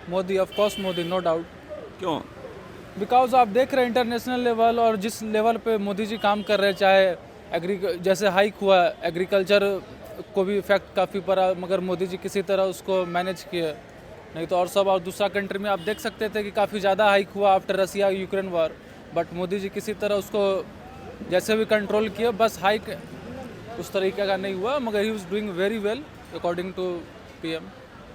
Modi, of course Modi, no doubt. क्यों? Because आप देख रहे हैं इंटरनेशनल लेवल और जिस लेवल पे मोदी जी काम कर रहे हैं, चाहे जैसे हाइक हुआ, एग्रीकल्चर को भी इफेक्ट काफ़ी पड़ा, मगर मोदी जी किसी तरह उसको मैनेज किए। नहीं तो और दूसरा कंट्री में आप देख सकते थे कि काफ़ी ज़्यादा हाइक हुआ after Russia Ukraine war, but Modi ji किसी तरह उसको जैसे भी कंट्रोल किए। बस हाइक उस तरीके का नहीं हुआ, मगर he was doing very well according to PM.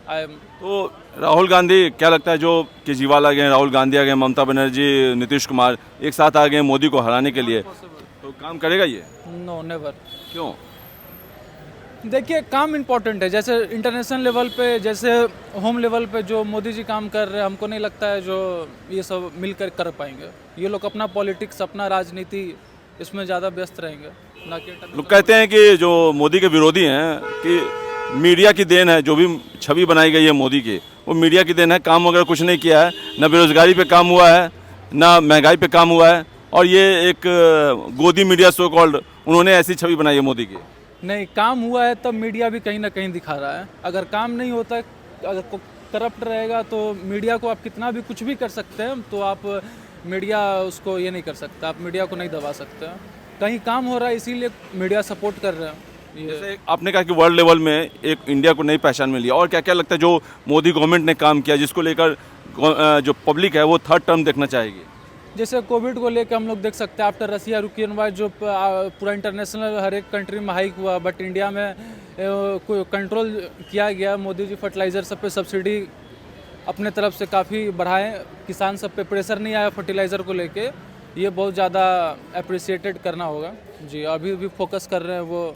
I am तो राहुल गांधी, क्या लगता है जो केजरीवाल आ गए, राहुल गांधी आ गए, ममता बनर्जी, नीतीश कुमार एक साथ आ गए मोदी को हराने के लिए, तो काम करेगा ये? No, never. क्यों? देखिए, काम इम्पोर्टेंट है, जैसे इंटरनेशनल लेवल पे, जैसे होम लेवल पे जो मोदी जी काम कर रहे हैं, हमको नहीं लगता है जो ये सब मिलकर कर पाएंगे। ये लोग अपना पॉलिटिक्स, अपना राजनीति इसमें ज़्यादा व्यस्त रहेंगे, ना कि लोग कहते हैं कि जो मोदी के विरोधी हैं कि मीडिया की देन है, जो भी छवि बनाई गई है मोदी की, वो मीडिया की देन है। काम वगैरह कुछ नहीं किया है, ना बेरोजगारी पे काम हुआ है, ना महंगाई पे काम हुआ है, और ये एक गोदी मीडिया सो कॉल्ड, उन्होंने ऐसी छवि बनाई है मोदी की। नहीं, काम हुआ है तब मीडिया भी कहीं ना कहीं दिखा रहा है। अगर काम नहीं होता, अगर करप्ट रहेगा तो मीडिया को आप कितना भी कुछ भी कर सकते हैं, तो आप मीडिया उसको ये नहीं कर सकता, आप मीडिया को नहीं दबा सकते। कहीं काम हो रहा है इसीलिए मीडिया सपोर्ट कर रहे हैं। ये जैसे आपने कहा कि वर्ल्ड लेवल में एक इंडिया को नई पहचान मिली है, और क्या क्या लगता है जो मोदी गवर्नमेंट ने काम किया जिसको लेकर जो पब्लिक है वो थर्ड टर्म देखना चाहेगी? जैसे कोविड को लेकर हम लोग देख सकते हैं, आफ्टर रसिया यूक्रेन वार जो पूरा इंटरनेशनल हर एक कंट्री में हाइक हुआ, बट इंडिया में कंट्रोल किया गया। मोदी जी फर्टिलाइज़र सब पे सब्सिडी अपने तरफ से काफ़ी बढ़ाएं, किसान सब पे प्रेशर नहीं आया फर्टिलाइज़र को लेके। ये बहुत ज़्यादा अप्रिसिएटेड करना होगा जी। अभी भी फोकस कर रहे हैं वो,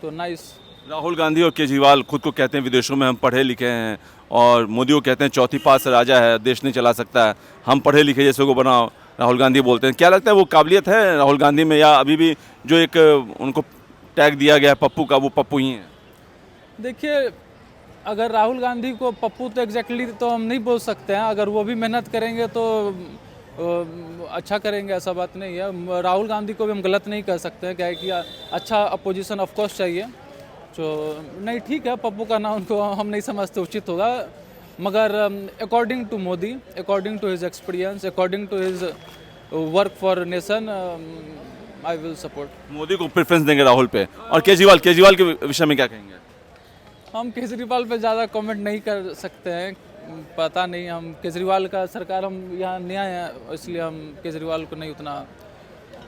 तो नाइस। राहुल गांधी और केजरीवाल खुद को कहते हैं विदेशों में हम पढ़े लिखे हैं, और मोदी को कहते हैं चौथी पास राजा है, देश नहीं चला सकता है, हम पढ़े लिखे जैसे को बनाओ, राहुल गांधी बोलते हैं। क्या लगता है वो काबिलियत है राहुल गांधी में, या अभी भी जो एक उनको टैग दिया गया है पप्पू का, वो पप्पू ही है? देखिए, अगर राहुल गांधी को पप्पू तो एग्जैक्टली तो हम नहीं बोल सकते हैं। अगर वो भी मेहनत करेंगे तो अच्छा करेंगे, ऐसा बात नहीं है। राहुल गांधी को भी हम गलत नहीं कह सकते हैं, क्या है कि अच्छा अपोजिशन ऑफ कोर्स चाहिए। तो नहीं, ठीक है, पप्पू का नाम उनको हम नहीं समझते उचित होगा, मगर according to Modi, according to his experience, according to his work for nation, I will support. Modi को प्रेफरेंस देंगे राहुल पे। और केजरीवाल के विषय में क्या कहेंगे? हम केजरीवाल पे ज़्यादा कमेंट नहीं कर सकते हैं, पता नहीं। हम केजरीवाल का सरकार, हम यहाँ नया हैं, इसलिए हम केजरीवाल को नहीं उतना।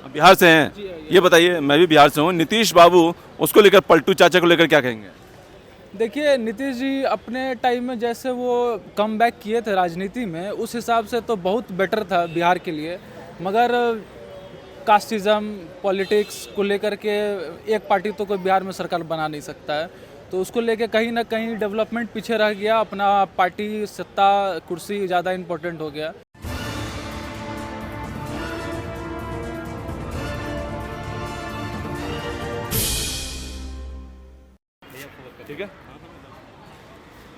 आप बिहार से हैं, ये बताइए। मैं भी बिहार से हूँ। नीतीश बाबू, उसको लेकर, पलटू चाचा को लेकर क्या कहेंगे? देखिए, नीतीश जी अपने टाइम में जैसे वो कम बैक किए थे राजनीति में, उस हिसाब से तो बहुत बेटर था बिहार के लिए, मगर कास्टिज़म पॉलिटिक्स को लेकर के एक पार्टी तो कोई बिहार में सरकार बना नहीं सकता है, तो उसको लेके कहीं ना कहीं डेवलपमेंट पीछे रह गया। अपना पार्टी, सत्ता, कुर्सी ज़्यादा इम्पोर्टेंट हो गया। ठीक है,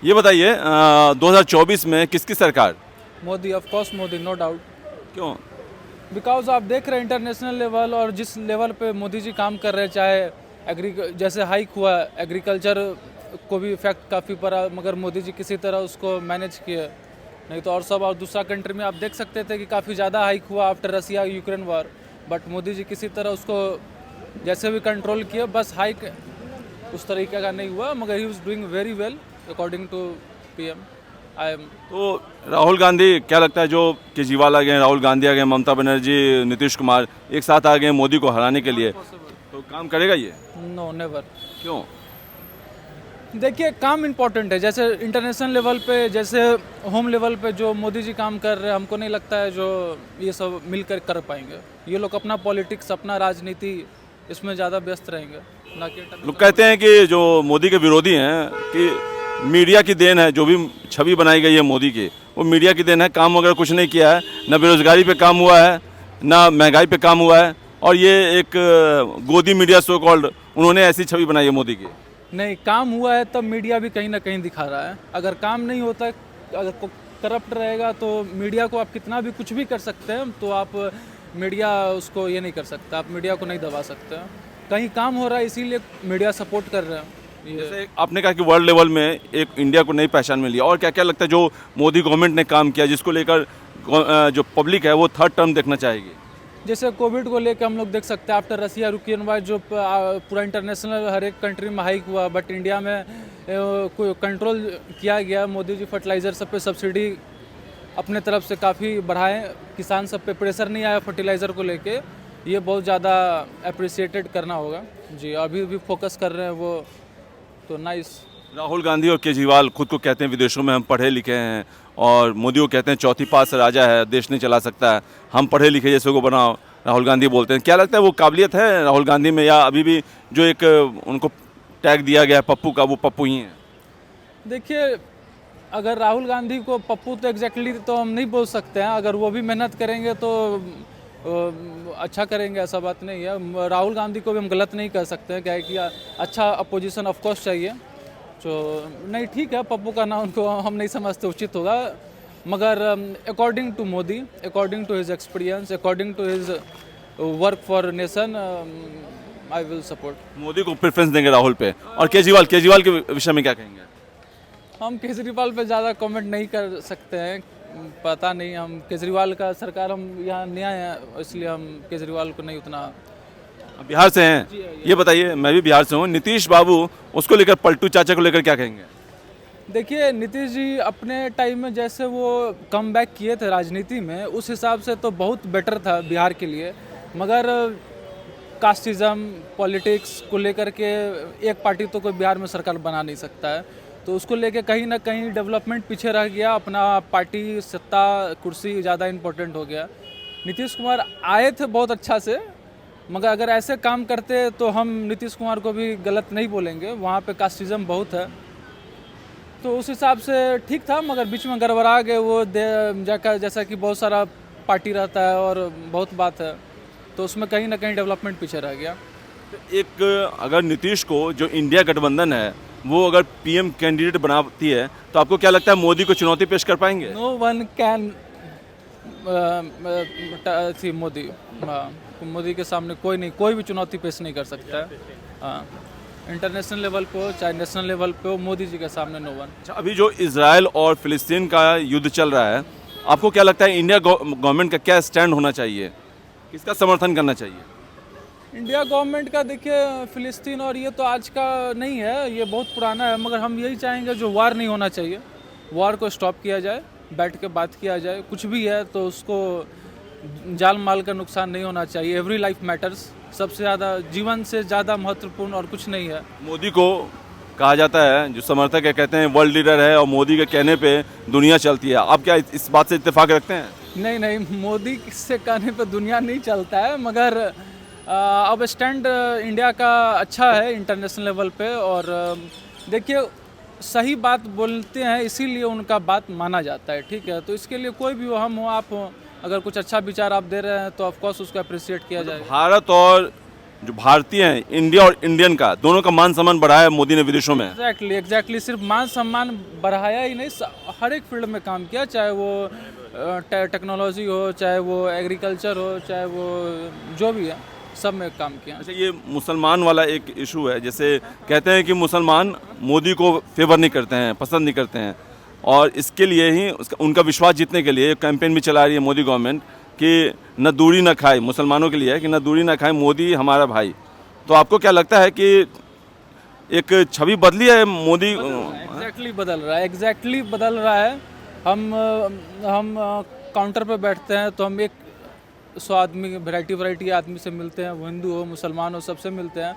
ये बताइए 2024 में किसकी सरकार? Modi, of course Modi, no doubt. क्यों? बिकॉज आप देख रहे हैं इंटरनेशनल लेवल और जिस लेवल पे मोदी जी काम कर रहे हैं, चाहे जैसे हाइक हुआ, एग्रीकल्चर को भी इफेक्ट काफ़ी पड़ा, मगर मोदी जी किसी तरह उसको मैनेज किए। नहीं तो और दूसरा कंट्री में आप देख सकते थे कि काफ़ी ज़्यादा हाइक हुआ after Russia Ukraine war, but Modi ji किसी तरह उसको जैसे भी कंट्रोल किए। बस हाइक उस तरीके का नहीं हुआ, मगर he was doing very well according to PM. I am तो राहुल गांधी, क्या लगता है जो केजरीवाल आ गए, राहुल गांधी आ गए, ममता बनर्जी, नीतीश कुमार एक साथ आ गए मोदी को हराने के लिए, तो काम करेगा ये? No, never. क्यों? देखिए, काम इम्पोर्टेंट है, जैसे इंटरनेशनल लेवल पे, जैसे होम लेवल पे जो मोदी जी काम कर रहे हैं, हमको नहीं लगता है जो ये सब मिलकर कर पाएंगे। ये लोग अपना पॉलिटिक्स, अपना राजनीति इसमें ज़्यादा व्यस्त रहेंगे, ना कि लोग कहते हैं कि जो मोदी के विरोधी हैं कि मीडिया की देन है, जो भी छवि बनाई गई है मोदी की, वो मीडिया की देन है। काम वगैरह कुछ नहीं किया है, ना बेरोजगारी पे काम हुआ है, ना महंगाई पे काम हुआ है, और ये एक गोदी मीडिया सो कॉल्ड, उन्होंने ऐसी छवि बनाई है मोदी की। नहीं, काम हुआ है तब मीडिया भी कहीं ना कहीं दिखा रहा है। अगर काम नहीं होता, अगर करप्ट रहेगा तो मीडिया को आप कितना भी कुछ भी कर सकते हैं, तो आप मीडिया उसको ये नहीं कर सकता, आप मीडिया को नहीं दबा सकते। कहीं काम हो रहा है इसीलिए मीडिया सपोर्ट कर रहे हैं। जैसे आपने कहा कि वर्ल्ड लेवल में एक इंडिया को नई पहचान मिली है, और क्या क्या लगता है जो मोदी गवर्नमेंट ने काम किया जिसको लेकर जो पब्लिक है वो थर्ड टर्म देखना चाहेगी? जैसे कोविड को लेकर हम लोग देख सकते हैं, आफ्टर रसिया यूक्रेन वार जो पूरा इंटरनेशनल हर एक कंट्री में हाइक हुआ, बट इंडिया में कोई कंट्रोल किया गया। मोदी जी फर्टिलाइज़र सब पे सब्सिडी अपने तरफ से काफ़ी बढ़ाएं, किसान सब पे प्रेशर नहीं आया फर्टिलाइज़र को लेके, ये बहुत ज़्यादा अप्रिसिएटेड करना होगा जी। अभी भी फोकस कर रहे हैं वो, तो नाइस। राहुल गांधी और केजरीवाल खुद को कहते हैं विदेशों में हम पढ़े लिखे हैं, और मोदी को कहते हैं चौथी पास राजा है, देश नहीं चला सकता है, हम पढ़े लिखे जैसे को बनाओ, राहुल गांधी बोलते हैं। क्या लगता है वो काबिलियत है राहुल गांधी में, या अभी भी जो एक उनको टैग दिया गया है पप्पू का, वो पप्पू ही है? देखिए, अगर राहुल गांधी को पप्पू तो एग्जैक्टली तो हम नहीं बोल सकते हैं, अगर वो भी मेहनत करेंगे तो अच्छा करेंगे, ऐसा बात नहीं है। राहुल गांधी को भी हम गलत नहीं कर सकते हैं, क्या है कि अच्छा अपोजिशन ऑफकोर्स चाहिए, तो नहीं ठीक है, पप्पू का नाम उनको हम नहीं समझते उचित होगा, मगर according to Modi, according to his experience, according to his work for nation, I will support. Modi को प्रेफरेंस देंगे राहुल पे। और केजरीवाल के विषय में क्या कहेंगे? हम केजरीवाल पे ज़्यादा कमेंट नहीं कर सकते हैं, पता नहीं, हम केजरीवाल का सरकार, हम यहाँ नया है इसलिए हम केजरीवाल को नहीं उतना। आप बिहार से हैं, ये बताइए, मैं भी बिहार से हूँ, नीतीश बाबू उसको लेकर, पलटू चाचा को लेकर क्या कहेंगे? देखिए, नीतीश जी अपने टाइम में जैसे वो कम बैक किए थे राजनीति में, उस हिसाब से तो बहुत बेटर था बिहार के लिए, मगर कास्टिज़म पॉलिटिक्स को लेकर के एक पार्टी तो कोई बिहार में सरकार बना नहीं सकता है, तो उसको लेके कहीं ना कहीं डेवलपमेंट पीछे रह गया, अपना पार्टी सत्ता कुर्सी ज़्यादा इम्पोर्टेंट हो गया। नीतीश कुमार आए थे बहुत अच्छा से, मगर अगर ऐसे काम करते तो हम नीतीश कुमार को भी गलत नहीं बोलेंगे, वहाँ पे कास्टिज़म बहुत है, तो उस हिसाब से ठीक था, मगर बीच में गड़बड़ा गए वो जाकर, जैसा कि बहुत सारा पार्टी रहता है और बहुत बात है, तो उसमें कहीं ना कहीं डेवलपमेंट पीछे रह गया। एक अगर नीतीश को जो इंडिया गठबंधन है वो अगर पीएम कैंडिडेट बनाती है, तो आपको क्या लगता है मोदी को चुनौती पेश कर पाएंगे? नो वन कैन थी मोदी, हाँ, मोदी के सामने कोई भी चुनौती पेश नहीं कर सकता है, हाँ, इंटरनेशनल लेवल पे हो चाहे नेशनल लेवल पे हो, मोदी जी के सामने नो वन। अच्छा, अभी जो इजराइल और फिलिस्तीन का युद्ध चल रहा है, आपको क्या लगता है इंडिया गवर्नमेंट का क्या स्टैंड होना चाहिए, किसका समर्थन करना चाहिए? इंडिया गवर्नमेंट का देखिए, फ़िलिस्तीन और ये तो आज का नहीं है, ये बहुत पुराना है, मगर हम यही चाहेंगे जो वार नहीं होना चाहिए, वार को स्टॉप किया जाए, बैठ के बात किया जाए, कुछ भी है तो उसको जान माल का नुकसान नहीं होना चाहिए। एवरी लाइफ मैटर्स, सबसे ज़्यादा जीवन से ज़्यादा महत्वपूर्ण और कुछ नहीं है। मोदी को कहा जाता है, जो समर्थक है कहते हैं वर्ल्ड लीडर है और मोदी के कहने पे दुनिया चलती है, आप क्या इस बात से इत्तेफाक रखते हैं? नहीं, मोदी से कहने पे दुनिया नहीं चलता है, मगर अब स्टैंड इंडिया का अच्छा है इंटरनेशनल लेवल पे, और देखिए सही बात बोलते हैं इसीलिए उनका बात माना जाता है, ठीक है, तो इसके लिए कोई भी हो, हम हो आप हो, अगर कुछ अच्छा विचार आप दे रहे हैं तो ऑफकोर्स उसको अप्रिशिएट किया जाएगा। भारत और जो भारतीय हैं, इंडिया और इंडियन का, दोनों का मान सम्मान बढ़ाया है मोदी ने विदेशों में। एग्जैक्टली, सिर्फ मान सम्मान बढ़ाया ही नहीं, हर एक फील्ड में काम किया, चाहे वो टेक्नोलॉजी हो, चाहे वो एग्रीकल्चर हो, चाहे वो जो भी है, सब में काम किया। अच्छा, ये मुसलमान वाला एक इशू है, जैसे कहते हैं कि मुसलमान मोदी को फेवर नहीं करते हैं, पसंद नहीं करते हैं, और इसके लिए ही उनका विश्वास जीतने के लिए कैंपेन भी चला रही है मोदी गवर्नमेंट कि न दूरी न खाए, मुसलमानों के लिए है कि न दूरी न खाए, मोदी हमारा भाई। तो आपको क्या लगता है कि एक छवि बदली है मोदी? एग्जैक्टली बदल रहा है। हम काउंटर पे बैठते हैं तो हम 100 आदमी, वैरायटी आदमी से मिलते हैं, वो हिंदू हो मुसलमान हो, सबसे मिलते हैं,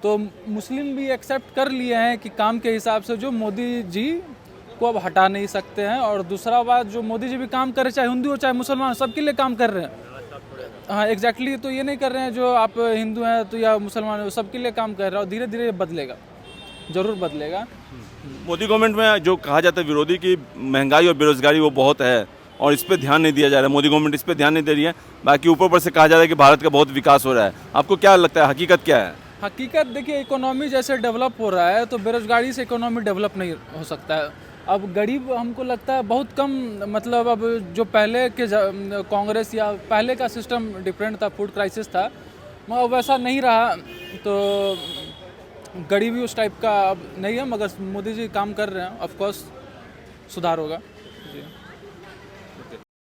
तो मुस्लिम भी एक्सेप्ट कर लिए हैं कि काम के हिसाब से जो मोदी जी को अब हटा नहीं सकते हैं, और दूसरा बात, जो मोदी जी भी काम कर रहे, चाहे हिंदू हो चाहे मुसलमान, सबके लिए काम कर रहे हैं, हाँ एग्जैक्टली, तो ये नहीं कर रहे हैं जो आप हिंदू हैं तो या मुसलमान हो, सबके लिए काम कर रहा है, और धीरे धीरे ये बदलेगा, ज़रूर बदलेगा। मोदी गवर्नमेंट में जो कहा जाता है विरोधी की महंगाई और बेरोजगारी वो बहुत है, और इस पर ध्यान नहीं दिया जा रहा है, मोदी गवर्नमेंट इस पर ध्यान नहीं दे रही है, बाकी ऊपर से कहा जा रहा है कि भारत का बहुत विकास हो रहा है। आपको क्या लगता है, हकीकत क्या है? हकीकत देखिए, इकोनॉमी जैसे डेवलप हो रहा है तो बेरोजगारी से इकोनॉमी डेवलप नहीं हो सकता है। अब गरीब हमको लगता है बहुत कम, मतलब अब जो पहले के कांग्रेस या पहले का सिस्टम डिफरेंट था, फूड क्राइसिस था, मगर वैसा नहीं रहा, तो गरीबी उस टाइप का अब नहीं है, मगर मोदी जी काम कर रहे हैं, ऑफ कोर्स सुधार होगा जी।